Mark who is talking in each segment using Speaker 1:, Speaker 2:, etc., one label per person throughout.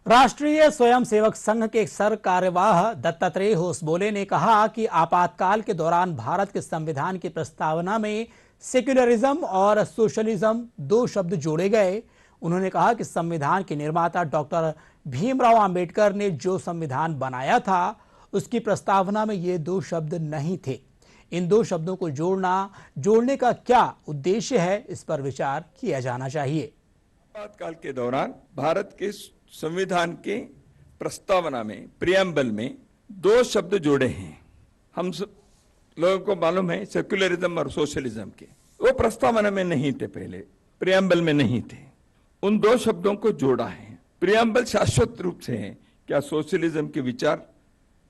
Speaker 1: राष्ट्रीय स्वयंसेवक संघ के सर कार्यवाह दत्तात्रेय होसबोले ने कहा कि आपातकाल के दौरान भारत के संविधान की प्रस्तावना में सेक्युलरिज्म और सोशलिज्म दो शब्द जोड़े गए। उन्होंने कहा कि संविधान के निर्माता डॉक्टर भीमराव अंबेडकर ने जो संविधान बनाया था उसकी प्रस्तावना में ये दो शब्द नहीं थे। इन दो शब्दों को जोड़ने का क्या उद्देश्य है, इस पर विचार किया जाना चाहिए।
Speaker 2: आपातकाल के दौरान भारत के संविधान के प्रस्तावना में प्रियम्बल में दो शब्द जोड़े हैं। हम लोगों को मालूम है सेक्युलरिज्म और सोशलिज्म के, वो प्रस्तावना में नहीं थे, पहले प्रियम्बल में नहीं थे। उन दो शब्दों को जोड़ा है। प्रियम्बल शाश्वत रूप से है। क्या सोशलिज्म के विचार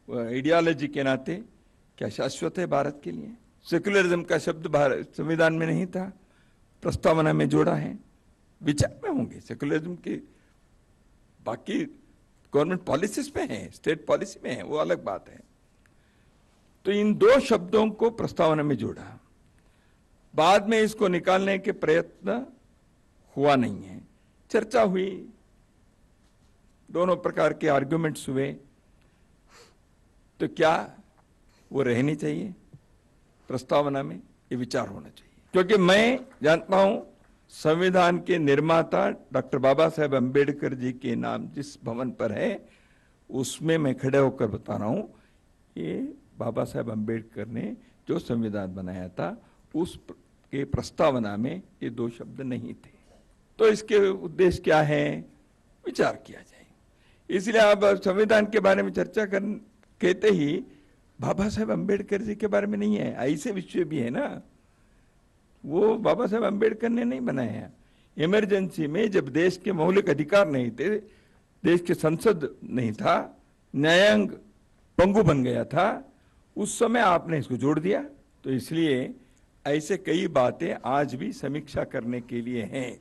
Speaker 2: आइडियोलॉजी के नाते क्या शाश्वत है भारत के लिए? सेक्युलरिज्म का शब्द भारत संविधान में नहीं था, प्रस्तावना में जोड़ा है। विचार में होंगे सेक्युलरिज्म के, बाकी गवर्नमेंट पॉलिसीज में है, स्टेट पॉलिसी में है, वो अलग बात है। तो इन दो शब्दों को प्रस्तावना में जोड़ा। बाद में इसको निकालने के प्रयत्न हुआ नहीं है। चर्चा हुई, दोनों प्रकार के आर्गुमेंट्स हुए, तो क्या वो रहनी चाहिए प्रस्तावना में? ये विचार होना चाहिए, क्योंकि मैं जानता हूं संविधान के निर्माता डॉक्टर बाबा साहेब अम्बेडकर जी के नाम जिस भवन पर है, उसमें मैं खड़े होकर बता रहा हूं, ये बाबा साहेब अम्बेडकर ने जो संविधान बनाया था उस के प्रस्तावना में ये दो शब्द नहीं थे। तो इसके उद्देश्य क्या है, विचार किया जाए। इसलिए अब संविधान के बारे में चर्चा कहते ही बाबा साहेब अम्बेडकर जी के बारे में नहीं है, ऐसे विषय भी है ना। वो बाबा साहेब अम्बेडकर ने नहीं बनाया। इमरजेंसी में जब देश के मौलिक अधिकार नहीं थे, देश के संसद नहीं था, न्यायांग पंगु बन गया था, उस समय आपने इसको जोड़ दिया। तो इसलिए ऐसे कई बातें आज भी समीक्षा करने के लिए हैं।